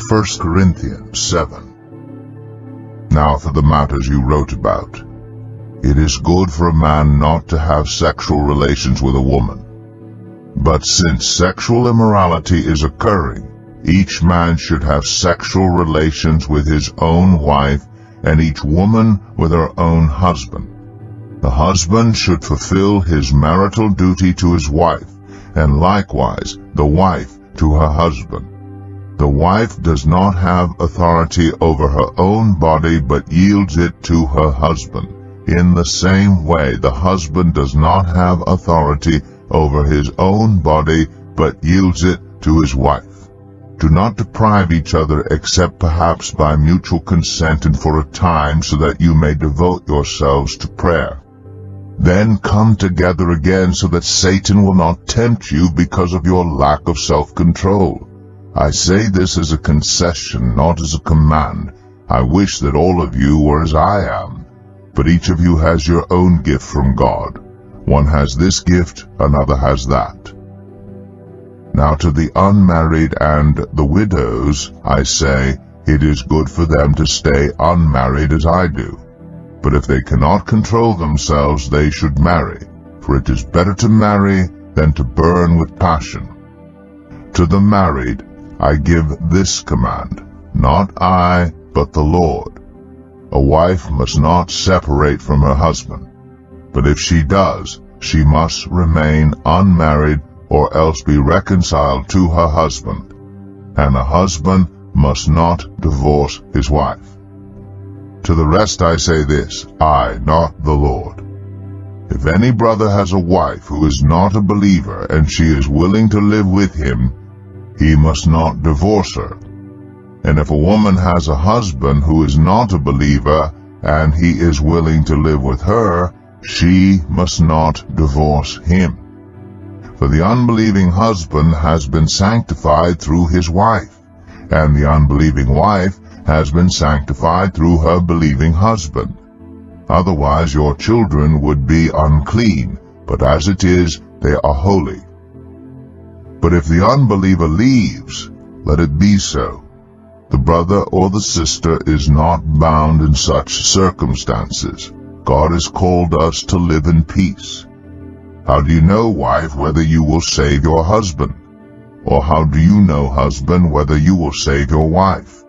1 Corinthians 7. Now for the matters you wrote about. It is good for a man not to have sexual relations with a woman. But since sexual immorality is occurring, each man should have sexual relations with his own wife, and each woman with her own husband. The husband should fulfill his marital duty to his wife, and likewise the wife to her husband. The wife does not have authority over her own body, but yields it to her husband. In the same way, the husband does not have authority over his own body, but yields it to his wife. Do not deprive each other except perhaps by mutual consent and for a time, so that you may devote yourselves to prayer. Then come together again, so that Satan will not tempt you because of your lack of self-control. I say this as a concession, not as a command. I wish that all of you were as I am. But each of you has your own gift from God. One has this gift, another has that. Now to the unmarried and the widows, I say, it is good for them to stay unmarried as I do. But if they cannot control themselves, they should marry, for it is better to marry than to burn with passion. To the married, I give this command, not I, but the Lord. A wife must not separate from her husband, but if she does, she must remain unmarried or else be reconciled to her husband, and a husband must not divorce his wife. To the rest I say this, I, not the Lord. If any brother has a wife who is not a believer, and she is willing to live with him, he must not divorce her. And if a woman has a husband who is not a believer, and he is willing to live with her, she must not divorce him. For the unbelieving husband has been sanctified through his wife, and the unbelieving wife has been sanctified through her believing husband. Otherwise your children would be unclean, but as it is, they are holy. But if the unbeliever leaves, let it be so. The brother or the sister is not bound in such circumstances. God has called us to live in peace. How do you know, wife, whether you will save your husband? Or how do you know, husband, whether you will save your wife?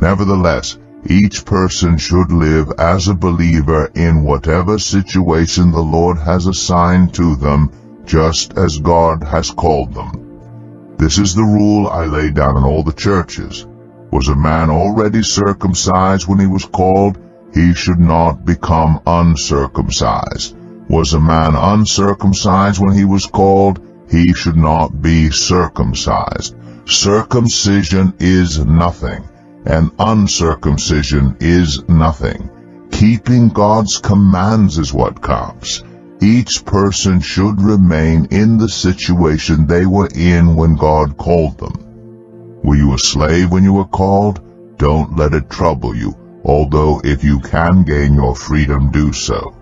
Nevertheless, each person should live as a believer in whatever situation the Lord has assigned to them, just as God has called them. This is the rule I lay down in all the churches. Was a man already circumcised when he was called? He should not become uncircumcised. Was a man uncircumcised when he was called? He should not be circumcised. Circumcision is nothing, and uncircumcision is nothing. Keeping God's commands is what counts. Each person should remain in the situation they were in when God called them. Were you a slave when you were called? Don't let it trouble you, although if you can gain your freedom, do so.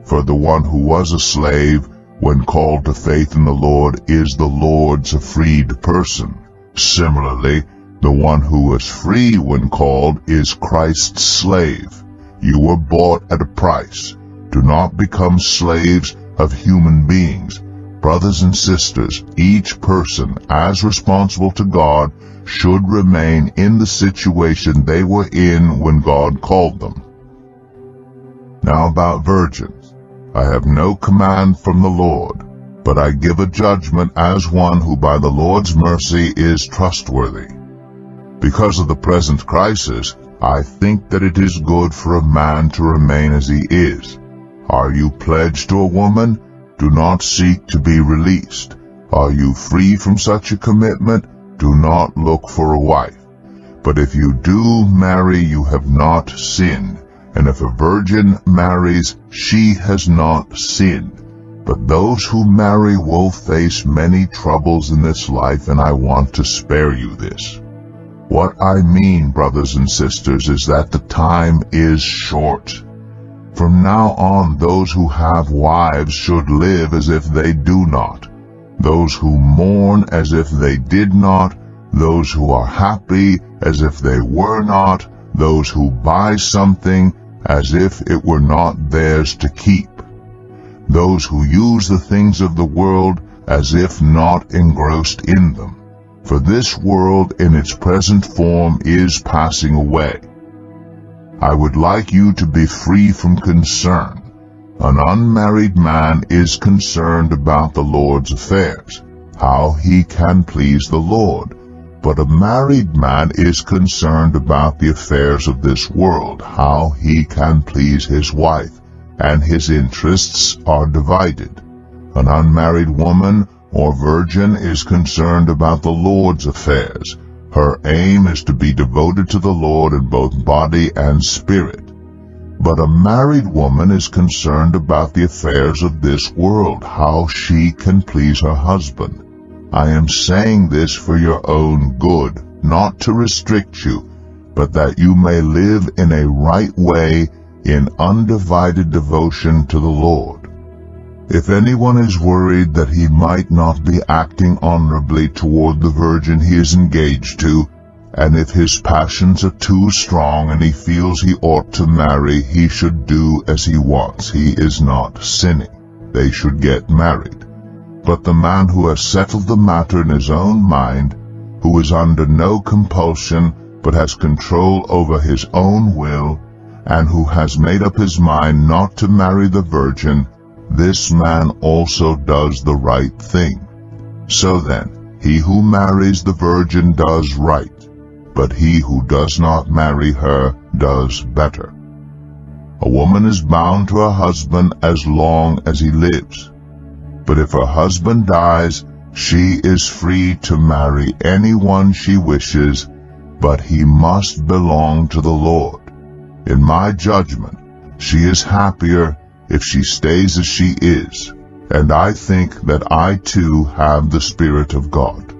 For the one who was a slave, when called to faith in the Lord, is the Lord's freed person. Similarly, the one who was free when called is Christ's slave. You were bought at a price. Do not become slaves of human beings. Brothers and sisters, each person, as responsible to God, should remain in the situation they were in when God called them. Now about virgins. I have no command from the Lord, but I give a judgment as one who by the Lord's mercy is trustworthy. Because of the present crisis, I think that it is good for a man to remain as he is. Are you pledged to a woman? Do not seek to be released. Are you free from such a commitment? Do not look for a wife. But if you do marry, you have not sinned. And if a virgin marries, she has not sinned. But those who marry will face many troubles in this life, and I want to spare you this. What I mean, brothers and sisters, is that the time is short. From now on, those who have wives should live as if they do not, those who mourn as if they did not, those who are happy as if they were not, those who buy something as if it were not theirs to keep, those who use the things of the world as if not engrossed in them. For this world in its present form is passing away. I would like you to be free from concern. An unmarried man is concerned about the Lord's affairs, how he can please the Lord. But a married man is concerned about the affairs of this world, how he can please his wife, and his interests are divided. An unmarried woman or virgin is concerned about the Lord's affairs. Her aim is to be devoted to the Lord in both body and spirit. But a married woman is concerned about the affairs of this world, how she can please her husband. I am saying this for your own good, not to restrict you, but that you may live in a right way in undivided devotion to the Lord. If anyone is worried that he might not be acting honorably toward the virgin he is engaged to, and if his passions are too strong and he feels he ought to marry, he should do as he wants. He is not sinning. They should get married. But the man who has settled the matter in his own mind, who is under no compulsion, but has control over his own will, and who has made up his mind not to marry the virgin, this man also does the right thing. So then, he who marries the virgin does right, but he who does not marry her does better. A woman is bound to her husband as long as he lives. But if her husband dies, she is free to marry anyone she wishes, but he must belong to the Lord. In my judgment, she is happier if she stays as she is, and I think that I too have the Spirit of God.